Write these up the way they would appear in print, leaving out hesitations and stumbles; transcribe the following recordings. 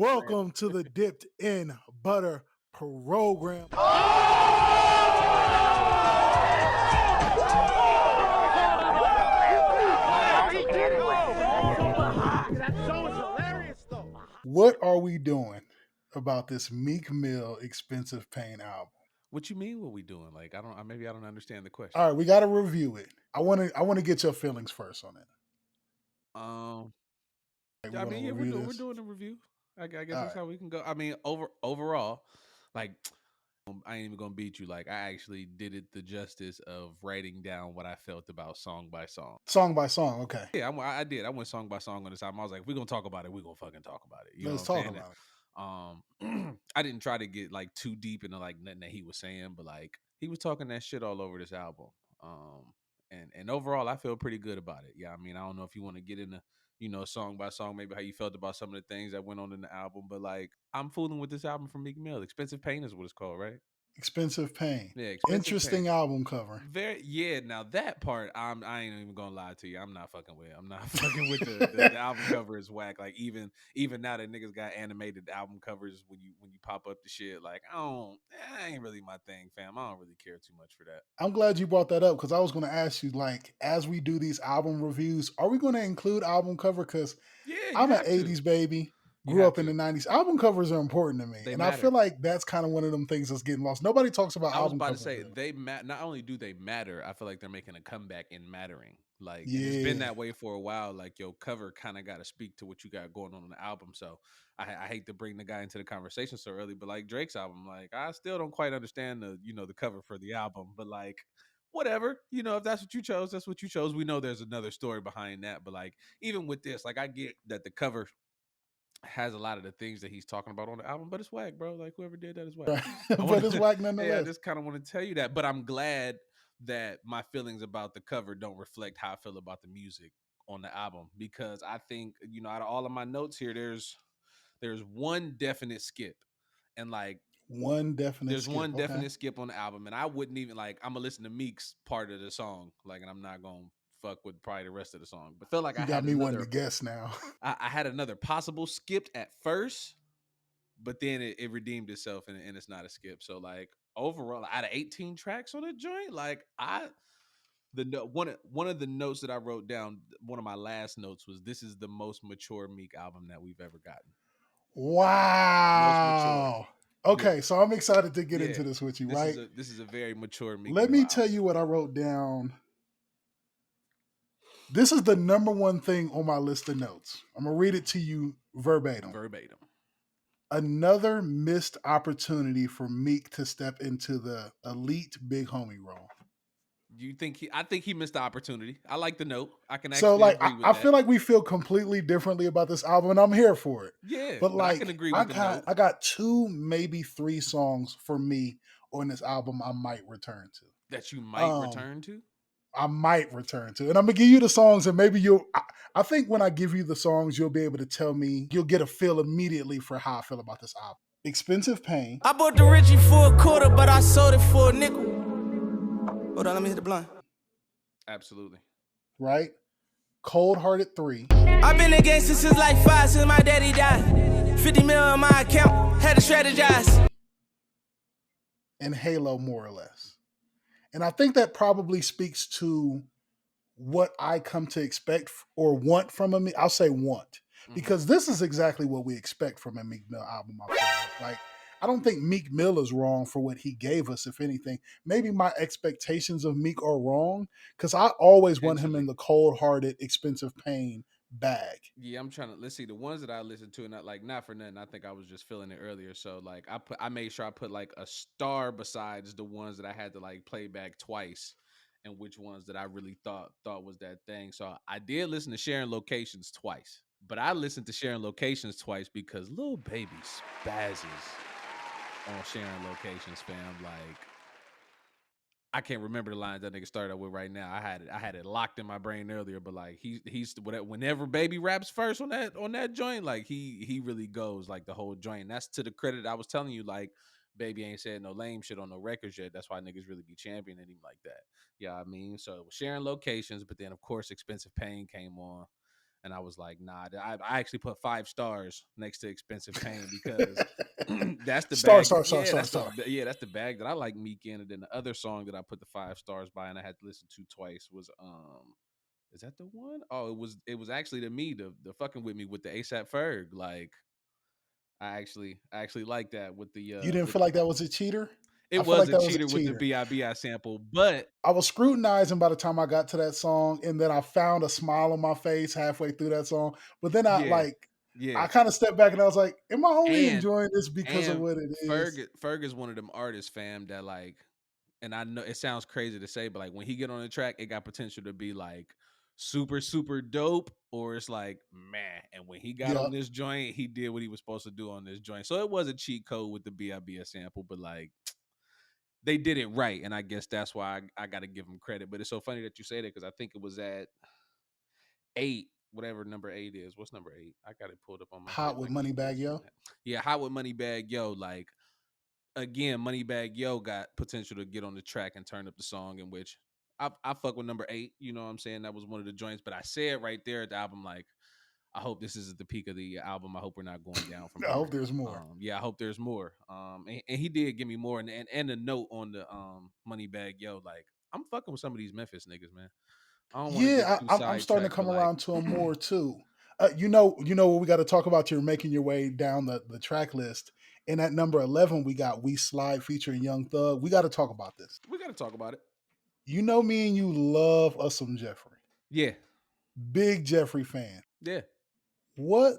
Welcome to the Dipped in Butter program. What are we doing about this Meek Mill Expensive Pain album? What you mean? What we doing? Like maybe I don't understand the question. All right, we got to review it. I want to get your feelings first on it. Um, Like, I we're mean, gonna yeah, we're review doing we're this. doing a review. I guess All that's right, how we can go. I mean, overall, like I ain't even gonna beat you. Like I actually did it the justice of writing down what I felt about song by song. song by song. Okay, Yeah, I did. I went song by song on this album. I was like, if we're gonna talk about it, we're gonna fucking talk about it. You know what let's I'm talk saying? about it. I didn't try to get like too deep into like nothing that he was saying, but like he was talking that shit all over this album. And overall, I feel pretty good about it. Yeah, I mean, I don't know if you want to get into song by song, maybe how you felt about some of the things that went on in the album, but like I'm fooling with this album from Meek Mill. Expensive Pain is what it's called, right? Expensive Pain. Yeah, Expensive Pain. Interesting album cover. Very yeah. Now that part, I ain't even gonna lie to you. I'm not fucking with. I'm not fucking with the album cover is whack. Like even now that niggas got animated album covers when you pop up the shit. Like that ain't really my thing, fam. I don't really care too much for that. I'm glad you brought that up because I was going to ask you, like, as we do these album reviews, are we going to include album cover? Because Yeah, you I'm an have to. 80s baby, You grew have up in the to. 90s. Album covers are important to me. They And I feel matter. like that's kind of one of them things that's getting lost. Nobody talks about I was album about to covers say really. not only do they matter, I feel like they're making a comeback in mattering. Like, and it's been Yeah. that way for a while. Like, your cover kind of got to speak to what you got going on the album. So, I hate to bring the guy into the conversation so early, but like Drake's album, like I still don't quite understand the cover for the album. But like, whatever, if that's what you chose, that's what you chose. We know there's another story behind that. But like, even with this, like, I get that the cover has a lot of the things that he's talking about on the album, but it's whack, bro. Like whoever did that is whack. Right. I But want it's to, whack hey, I nonetheless. just kind of want to tell you that, but I'm glad that my feelings about the cover don't reflect how I feel about the music on the album because I think out of all of my notes here, there's one definite skip, and like One definite there's skip. one Okay. definite skip on the album, and I wouldn't even like. I'm gonna listen to Meek's part of the song, like, and I'm not gonna fuck with probably the rest of the song. But felt like You got me wanting to guess now. I had another possible skipped at first, but then it redeemed itself and it's not a skip. So like overall, out of 18 tracks on the joint, like one of the notes that I wrote down, one of my last notes was this is the most mature Meek album that we've ever gotten. Most mature. Wow. Yeah. Okay, so I'm excited to get Yeah. into this with you, This is right? a very mature Meek Let Mill me tell album. you what I wrote down. This is the number one thing on my list of notes. I'm going to read it to you verbatim. Verbatim. Another missed opportunity for Meek to step into the elite big homie role. Do you think I think he missed the opportunity. I like the note. I can So, actually like, agree with I that. feel like we feel completely differently about this album, and I'm here for it. Yeah, But I can like, agree with the note. I got 2, maybe 3 songs for me on this album I might return to. That you might return to? I might return to. And I'm gonna give you the songs, and maybe I think when I give you the songs, you'll be able to tell me, you'll get a feel immediately for how I feel about this album. Expensive Pain. I bought the Richie for a quarter, but I sold it for a nickel. Hold on, let me hit the blunt. Absolutely. Right? Cold Hearted 3. I've been a gangster since like 5, since my daddy died. 50 mil on my account, had to strategize. And Halo, more or less. And I think that probably speaks to what I come to expect or want from a Meek. I'll say want, because this is exactly what we expect from a Meek Mill album. I feel like I don't think Meek Mill is wrong for what he gave us. If anything, maybe my expectations of Meek are wrong because I always want him in the cold-hearted, Expensive Pain bag. Yeah, I'm trying to let's see the ones that I listened to, and not for nothing. I think I was just feeling it earlier. So like I made sure I put like a star besides the ones that I had to like play back twice, and which ones that I really thought was that thing. So I did listen to Sharing Locations twice, but I listened to Sharing Locations twice because Lil Baby spazzes on Sharing Locations, fam. Like I can't remember the lines that nigga started with right now. I had it locked in my brain earlier, but like he's whenever Baby raps first on that joint, like he really goes like the whole joint. And that's to the credit. I was telling you, like Baby ain't said no lame shit on no records yet. That's why niggas really be championing him like that. Yeah, I mean, so sharing locations, but then of course Expensive Pain came on, And I was like, nah, I actually put 5 stars next to Expensive Pain because that's the Star, bag. star, star, Yeah, star, star. that's the bag that I like Meek in. And then the other song that I put the 5 stars by and I had to listen to twice was is that the one? Oh, it was actually to me the fucking with me with the ASAP Ferg. Like I actually like that with the You didn't feel like that was a cheater? I it feel was like a that was a cheater with the cheater. BIBI sample, but I was scrutinizing by the time I got to that song, and then I found a smile on my face halfway through that song. But then yeah, I yeah. kind of stepped back and I was like, "Am I only And enjoying this because of and what it is?" Ferg is one of them artists, fam, that like, and I know it sounds crazy to say, but like when he get on the track, it got potential to be like super super dope, or it's like man. And when he got Yeah, on this joint, he did what he was supposed to do on this joint. So it was a cheat code with the BIBS sample, but like they did it right, and I guess that's why I got to give them credit. But it's so funny that you say that because I think it was at 8, whatever number 8 is. What's number 8? I got it pulled up on my shit hot with like it's Moneybag Wednesday Yo. night. Yeah, Hot with Moneybag Yo. Like again, Moneybag Yo got potential to get on the track and turn up the song, in which I fuck with number 8. You know what I'm saying? That was one of the joints. But I said right there at the album, like, I hope this is at the peak of the album. I hope we're not going down from I hope here. there's more. Yeah, I hope there's more. And he did give me more, and a note on the Moneybag Yo. Like, I'm fucking with some of these Memphis niggas, man. I don't want to get Yeah, too I'm starting to sidetracked, but come like, around to him more too. You know what we got to talk about. You're making your way down the track list, and at number 11 we got "We Slide" featuring Young Thug. We got to talk about this. we got to talk about it. You know me and you love us some Jeffrey. Yeah, Big Jeffrey fan. yeah. What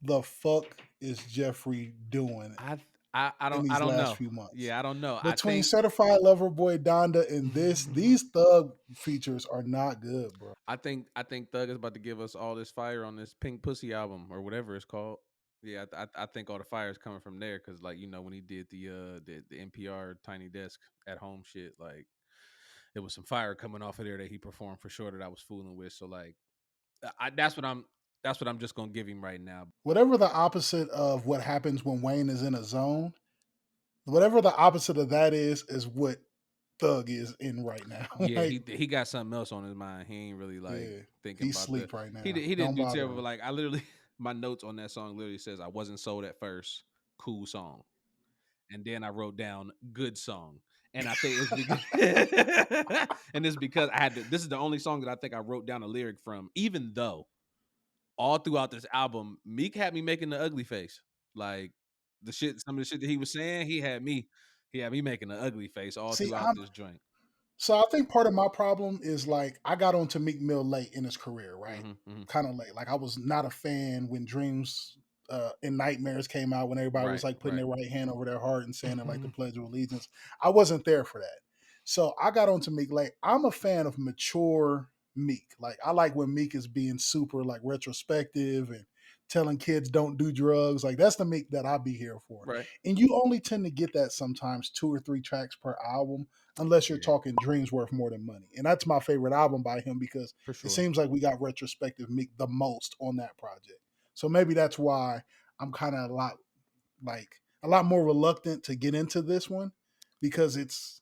the fuck is Jeffrey doing I I in I these don't last know. few months? Yeah, I don't know. I Between think Certified Lover Boy Donda and this, these Thug features are not good, bro. I think Thug is about to give us all this fire on this Pink Pussy album or whatever it's called. Yeah, I think all the fire is coming from there because like when he did the NPR Tiny Desk at home shit, like there was some fire coming off of there that he performed for sure that I was fooling with. So like that's what I'm just gonna give him right now. Whatever the opposite of what happens when Wayne is in a zone, whatever the opposite of that is what Thug is in right now. Yeah, Like, he got something else on his mind. He ain't really like yeah, thinking he's about the sleep right he now. did, he didn't Don't do bother terrible. But him. like I literally my notes on that song literally says I wasn't sold at first. Cool song. And then I wrote down good song. And I think it's because and it's because I had to, this is the only song that I think I wrote down a lyric from, even though all throughout this album, Meek had me making the ugly face. Like some of the shit that he was saying, he had me making the ugly face all See, throughout this joint. so I think part of my problem is like I got onto Meek Mill late in his career, right? Hmm, hmm. Kind of late. Like I was not a fan when Dreams and Nightmares came out, when everybody was Right, like putting right. their right hand over their heart and saying it like the Pledge of Allegiance. I wasn't there for that. So I got onto Meek late. I'm a fan of mature Meek. Like I like when Meek is being super like retrospective and telling kids don't do drugs. Like that's the Meek that I'll be here for. Right. And you only tend to get that sometimes 2 or 3 tracks per album unless you're Yeah, talking Dreams Worth More Than Money. And that's my favorite album by him because for it sure. seems like we got retrospective Meek the most on that project. So maybe that's why I'm kind of a lot more reluctant to get into this one because it's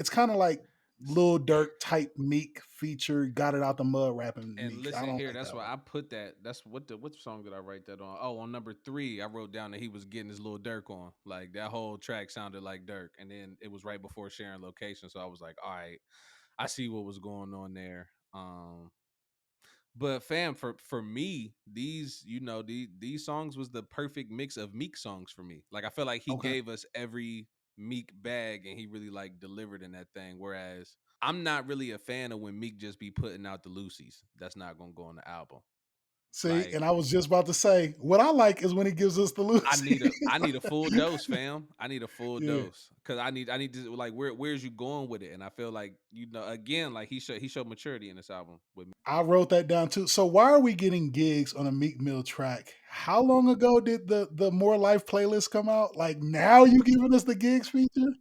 kind of like Lil Durk type Meek feature, got it out the mud rapping And Meek. I listen don't here, like that's that why one. I put that. That's what song did I write that on? Oh, on number 3, I wrote down that he was getting his little Dirk on. Like that whole track sounded like Dirk, and then it was right before sharing location, so I was like, all right, I see what was going on there. But fam, for me, these songs was the perfect mix of Meek songs for me. Like I feel like he Okay. gave us every Meek bag, and he really like delivered in that thing. Whereas I'm not really a fan of when Meek just be putting out the Lucy's. That's not gonna go on the album. See, Like and I was just about to say, what I like is when he gives us the Lucy. I need a full dose, fam. I need a full Yeah. dose because I need to like where's you going with it? And I feel like again like he showed maturity in this album with me. I wrote that down too. So why are we getting gigs on a Meek Mill track? How long ago did the More Life playlist come out? Like now you giving us the gigs feature?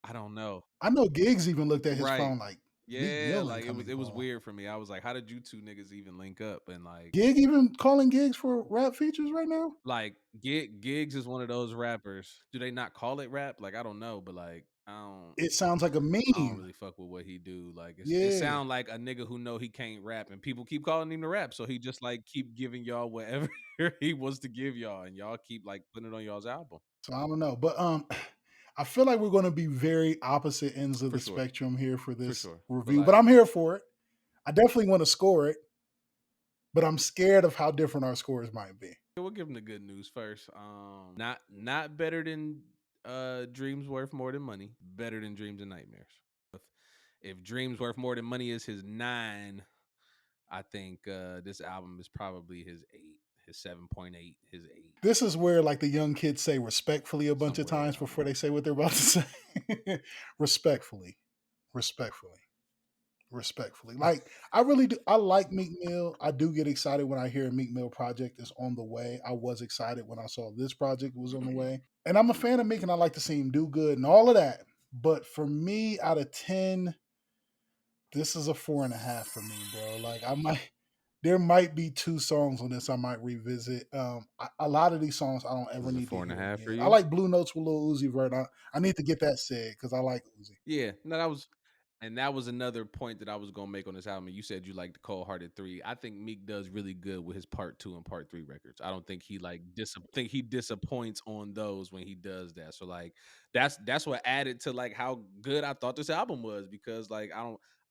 I don't know. I know Gigs even looked at his Right. phone like, Meek Yeah, Mill like incoming it was call. weird for me. I was like, how did you two niggas even link up? And Gig even calling gigs for rap features right now? like Gigs is one of those rappers. Do they not call it rap? Like I don't know, but like It sounds like a I don't meme. really fuck with what he do. Like it Yeah. sound like a nigga who know he can't rap, and people keep calling him to rap, so he just like keep giving y'all whatever he wants to give y'all, and y'all keep like putting it on y'all's album So I don't know. But I feel like we're gonna be very opposite ends of for the sure, spectrum here for for this sure. But review. But like, I'm here for it. I definitely want to score it, but I'm scared of how different our scores might be. we'll give him the good news first. Not better than Dreams Worth More Than Money. Better than Dreams and Nightmares. If Dreams Worth More Than Money is his 9, I think this album is probably his 8, his 7.8, his 8, This is where like the young kids say respectfully a bunch of somewhere times around before there. they say what they're about to say. Respectfully. Respectfully. Respectfully. Like I really do I like Meek Mill. I do get excited when I hear a Meek Mill project is on the way. I was excited when I saw this project was on the way. And I'm a fan of Meek and I like to see him do good and all of that. But for me, out of 10, this is a 4.5 for me, bro. Like I might there might be 2 songs on this I might revisit. A lot of these songs I don't This ever is a need to four and a hear half for again. I you. like Blue Notes with Lil Uzi Vert. I need to get that said because I like Uzi. Yeah, no, that was another point that I was gonna make on this album. You said you like the Cold Hearted 3. I think Meek does really good with his part 2 and part 3 records. I don't think he like think he disappoints on those when he does that. So like that's what added to like how good I thought this album was, because like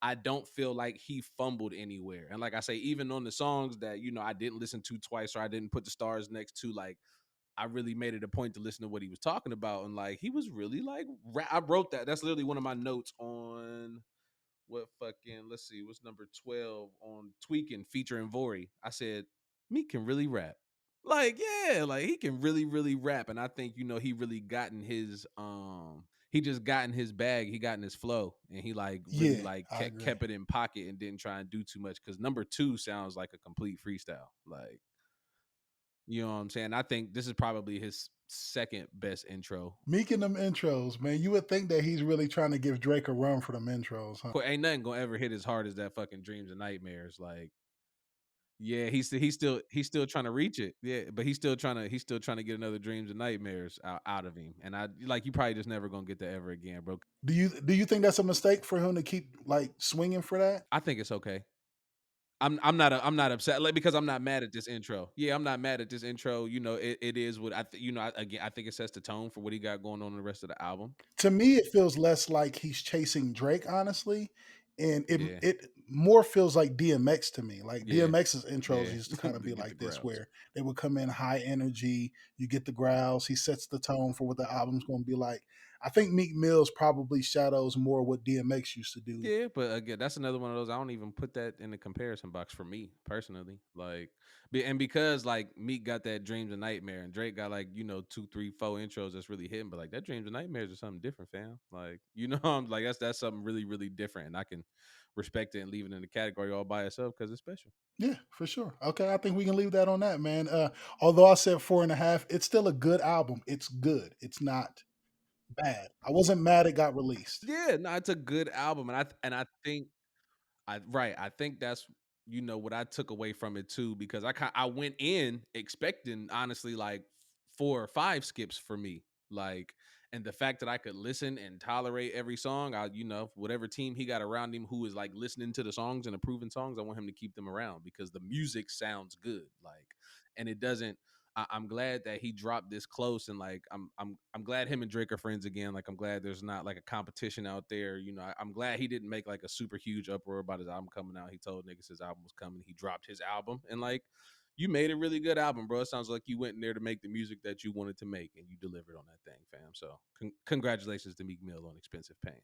I don't feel like he fumbled anywhere. And like I say, even on the songs that I didn't listen to twice or I didn't put the stars next to, like I really made it a point to listen to what he was talking about, and like he was really like I wrote that. That's literally one of my notes on what fucking let's see, what's number 12 on Tweaking featuring Vori. I said Meek can really rap. Like yeah, like he can really rap, and I think he really gotten his he just got in his bag, he got in his flow, and he like really Yeah, like I agree. kept it in pocket and didn't try and do too much, because number 2 sounds like a complete freestyle. Like you know what I'm saying? I think this is probably his second best intro. Meek in them intros, man. You would think that he's really trying to give Drake a run for them intros, huh? Ain't nothing gonna ever hit as hard as that fucking Dreams and Nightmares. Like, yeah, he's still trying to reach it. Yeah, but he's still trying to get another Dreams and Nightmares out of him. And I like you probably just never gonna get that ever again, bro. Do you think that's a mistake for him to keep like swinging for that? I think it's okay. I'm not upset, like, because I'm not mad at this intro. Yeah, I'm not mad at this intro. It is what again, I think it sets the tone for what he got going on in the rest of the album. To me, it feels less like he's chasing Drake, honestly, and it Yeah, it more feels like DMX to me. Like yeah, DMX's intros yeah. used to kind of To be get the like this, growls. where they would come in high energy, you get the growls, he sets the tone for what the album's going to be like. I think Meek Mills probably shadows more what DMX used to do. Yeah, but again, that's another one of those. I don't even put that in the comparison box for me personally. Like, and because like Meek got that Dreams and Nightmare, and Drake got like 2, 3, 4 intros that's really hitting. But like that Dreams and Nightmares is something different, fam. Like I'm like that's something really different, and I can respect it and leave it in the category all by itself because it's special. Yeah, for sure. Okay, I think we can leave that on that, man. Although I said 4.5, it's still a good album. It's good. It's not bad. I wasn't mad it got released. Yeah, no, it's a good album, and I think I think that's what I took away from it too, because I went in expecting honestly like 4 or 5 skips for me, like, and the fact that I could listen and tolerate every song, whatever team he got around him who is like listening to the songs and approving songs, I want him to keep them around because the music sounds good, like, and it doesn't. I'm glad that he dropped this close, and like I'm glad him and Drake are friends again. Like I'm glad there's not like a competition out there. I'm glad he didn't make like a super huge uproar about his album coming out. He told niggas his album was coming. He dropped his album, and like you made a really good album, bro. It sounds like you went in there to make the music that you wanted to make, and you delivered on that thing, fam. So congratulations to Meek Mill on Expensive Pain.